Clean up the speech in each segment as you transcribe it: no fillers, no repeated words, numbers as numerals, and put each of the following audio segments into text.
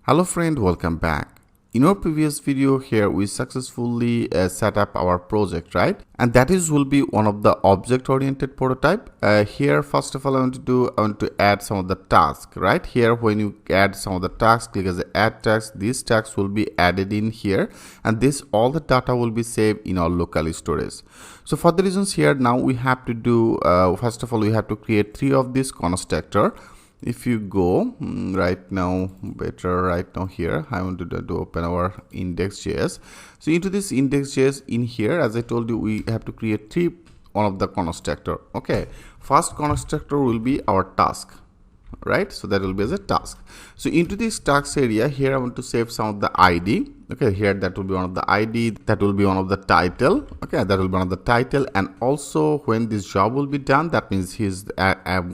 Hello friend, welcome back. In our previous video here we successfully set up our project, right? And that will be one of the object oriented prototype. Here first of all I want to add some of the tasks, right? Here when you add some of the tasks, click as the add task. These tasks will be added in here, and all the data will be saved in our local storage. So for the reasons here, now we have to do first of all we have to create 3 of these constructor. If you go right now here, I want to open our index.js. So into this index.js, in here, as I told you, we have to create 3 one of the constructor. Okay, first constructor will be our task, right? So that will be as a task. So into this task area here, I want to save some of the ID. Okay, here that will be one of the ID, that will be one of the title. Okay, that will be one of the title, and also when this job will be done, that means he's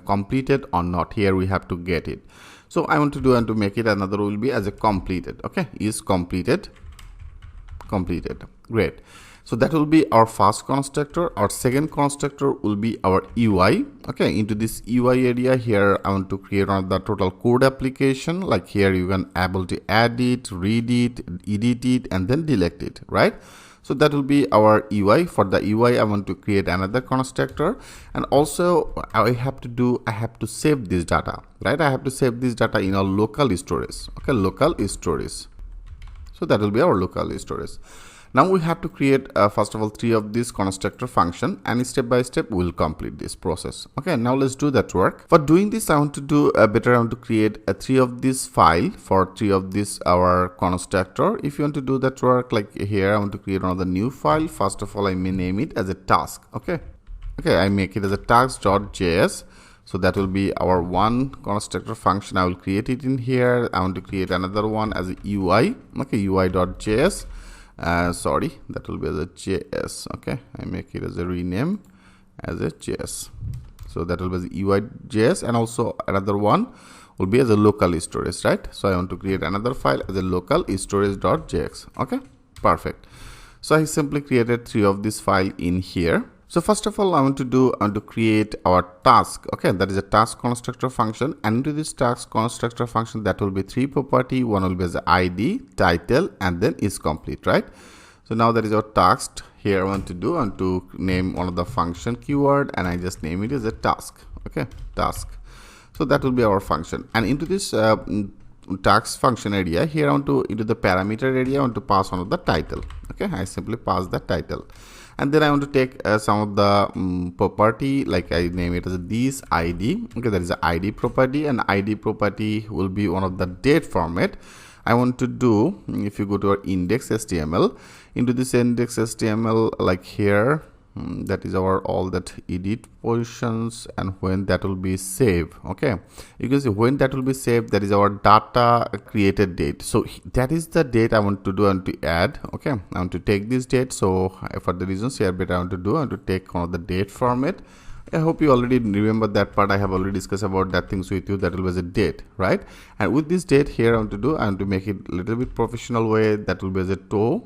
completed or not. Here we have to get it. So I want to do and to make it another will be as a completed. Okay, is completed. Great. So that will be our first constructor. Our second constructor will be our UI. Okay, into this UI area here, I want to create the total code application. Like here, you can able to add it, read it, edit it, and then delete it, right? So that will be our UI. For the UI, I want to create another constructor, and also I have to save this data, right? I have to save this data in our local storage. Okay, local storage. So that will be our local storage. Now we have to create first of all 3 of these constructor function, and step by step we will complete this process. Okay, now let's do that work. For doing this, I want to do I want to create 3 of this file for 3 of this our constructor. If you want to do that work, like here, I want to create another new file. First of all, I may name it as a task. Okay, I make it as a task.js. So that will be our one constructor function. I will create it in here. I want to create another one as a UI. Okay, UI.js. Sorry, that will be as a JS. Okay, I make it as a rename as a JS. So that will be the UI.js, and also another one will be as a local storage, right? So I want to create another file as a local storage.js. Okay, perfect. So I simply created 3 of this file in here. So first of all, I want to create our task. Okay, that is a task constructor function, and into this task constructor function, that will be 3 property. One will be as ID, title, and then is complete, right? So now that is our task. Here I want to name one of the function keyword, and I just name it as a task. Okay, task. So that will be our function, and into this task function area here, I want to into the parameter area, I want to pass one of the title. Okay, I simply pass the title. And then I want to take some of the property, like I name it as this ID. Okay, that is the ID property, and ID property will be one of the date format. I want to do, if you go to our index.html, into this index.html, like here, that is our all that edit positions, and when that will be saved. Okay, you can see when that will be saved, that is our data created date. So that is the date I want to do and to add. Okay, I want to take this date. So for the reasons here, but I want to take one of the date format. I hope you already remember that part. I have already discussed about that things with you. That will be a date, right? And with this date here, I want to make it a little bit professional way. That will be as a to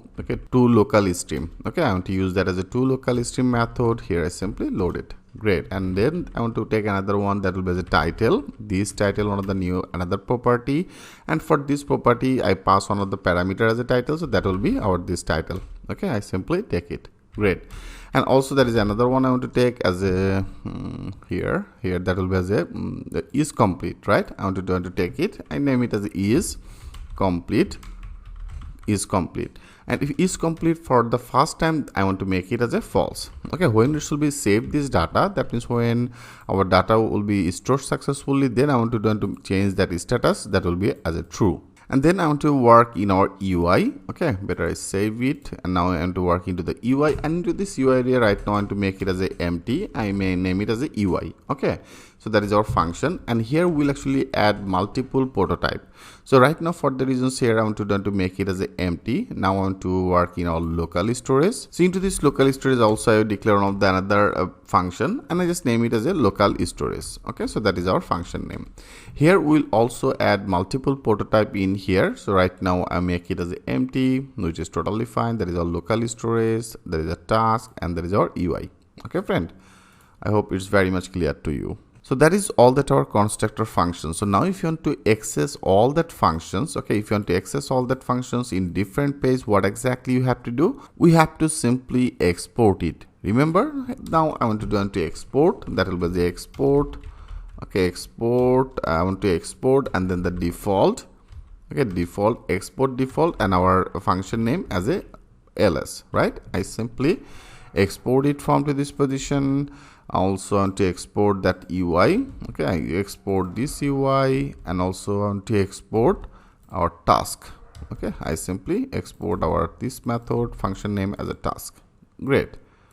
local stream. Okay, I want to use that as a to local stream method. Here I simply load it. Great. And then I want to take another one that will be as a title. This title, one of the another property, and for this property I pass one of the parameter as a title. So that will be our this title. Okay, I simply take it. Great. And also there is another one I want to take as a here that will be as a is complete, right? I want to take it. I name it as is complete. And if is complete for the first time, I want to make it as a false. Okay, when it should be saved this data, that means when our data will be stored successfully, then I want to change that status, that will be as a true. And then I want to work in our UI. Okay, better I save it, and now I want to work into the UI, and into this UI area right now I want to make it as a empty. I may name it as a UI. Okay, so that is our function, and here we'll actually add multiple prototype. So right now for the reasons here, I want to make it as a empty. Now I want to work in our local storage. So into this local storage also I declare one of the another function, and I just name it as a local storage. Okay, so that is our function name. Here we'll also add multiple prototype in here. So right now I make it as a empty, which is totally fine. There is our local storage, there is a task, and there is our UI. Okay friend, I hope it's very much clear to you. So that is all that our constructor functions. So now if you want to access all that functions, okay, if you want to access all that functions in different page, what exactly you have to do? We have to simply export it. Remember, now I want to do to export. That will be the export. Okay, export. I want to export and then the default. Okay, default, export default, and our function name as a ls, right? I simply export it from to this position. I also want to export that UI. Okay, I export this UI and also want to export our task. Okay, I simply export our this method function name as a task. Great.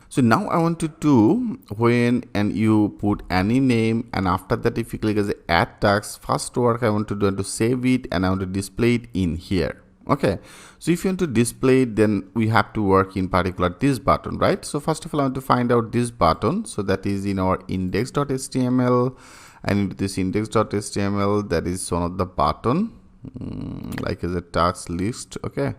So now I want to do when and you put any name, and after that if you click as add task, first work I want to do to save it and I want to display it in here. Okay, so if you want to display it, then we have to work in particular this button, right? So first of all I want to find out this button. So that is in our index.html, and into this index.html that is one of the button like as a task list. Okay,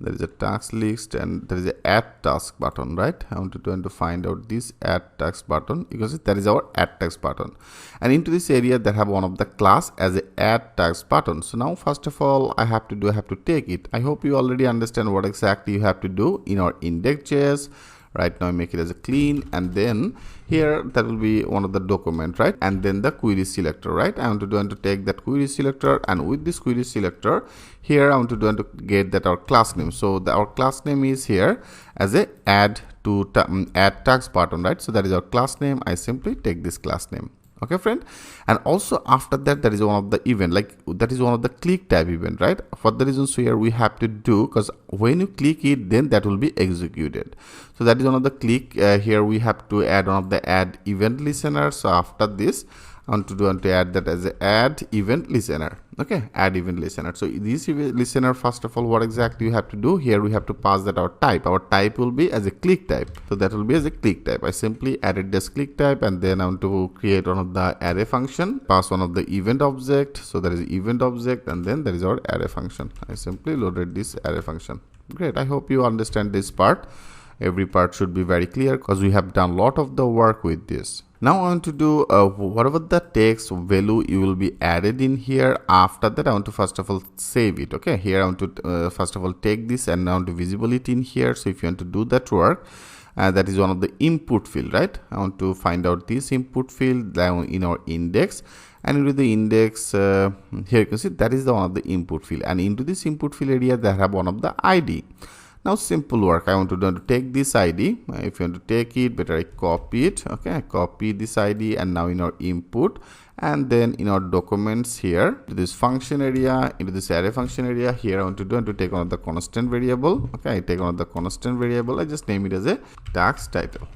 there is a task list and there is a add task button, right? I want to find out this add task button because that is our add task button, and into this area that have one of the class as a add task button. So now first of all I have to take it. I hope you already understand what exactly you have to do in our index.js. Right now I make it as a clean, and then here that will be one of the document, right? And then the query selector, right? I want to take that query selector, and with this query selector here I want to get that our class name. So our class name is here as a add task button, right? So that is our class name. I simply take this class name. Okay, friend. And also after that, that is one of the event, like that is one of the click type event, right? For the reasons here we have to do, because when you click it, then that will be executed. So that is one of the click. Here we have to add one of the add event listener. So after this I want to add that as a add event listener. Okay, add event listener. So this event listener, first of all, what exactly you have to do here, we have to pass that our type will be as a click type. So that will be as a click type. I simply added this click type, and then I want to create one of the array function, pass one of the event object. So there is event object, and then there is our array function. I simply loaded this array function. Great. I hope you understand this part. Every part should be very clear because we have done a lot of the work with this. Now I want to do whatever the text value you will be added in here. After that I want to first of all save it. Okay, here I want to first of all take this and I want to visible it in here. So if you want to do that work, that is one of the input field, right? I want to find out this input field down in our index, and into the index here you can see that is the one of the input field, and into this input field area they have one of the ID. Now simple work, I want to take this ID. If you want to take it, better I copy it. Okay, I copy this ID, and now in our input, and then in our documents here to this function area, into this array function area, here I want to take one of the constant variable. Okay, I take one of the constant variable. I just name it as a task title.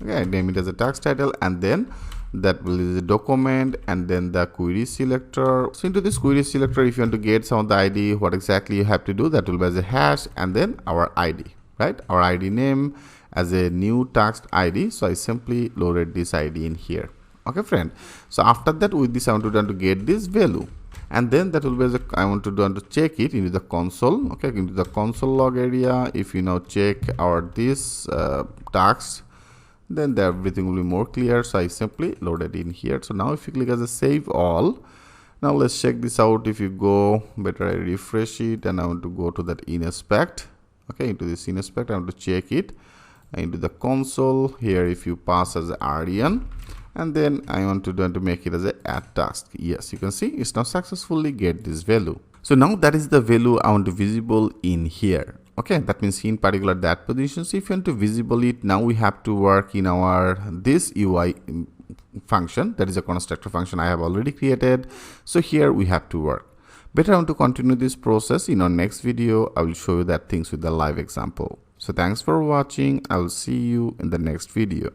Okay, I name it as a task title, and then that will be the document, and then the query selector. So into this query selector, if you want to get some of the ID, what exactly you have to do, that will be as a hash, and then our ID, right? Our ID name as a new task ID. So I simply loaded this ID in here. Okay, friend. So after that, with this I want to get this value, and then that will be as a, I want to check it into the console. Okay, into the console log area. If you now check our this task, then everything will be more clear. So I simply loaded in here. So now if you click as a save all, now let's check this out. If you go, better I refresh it, and I want to go to that inspect. Okay, into this inspect I want to check it into the console here. If you pass as REN, and then I want to make it as a add task. Yes, you can see it's now successfully get this value. So now that is the value I want to visible in here. Okay, that means in particular that position. So if you want to visible it, now we have to work in our this UI function, that is a constructor function I have already created. So here we have to work. Better I want to continue this process. In our next video I will show you that things with the live example. So thanks for watching. I will see you in the next video.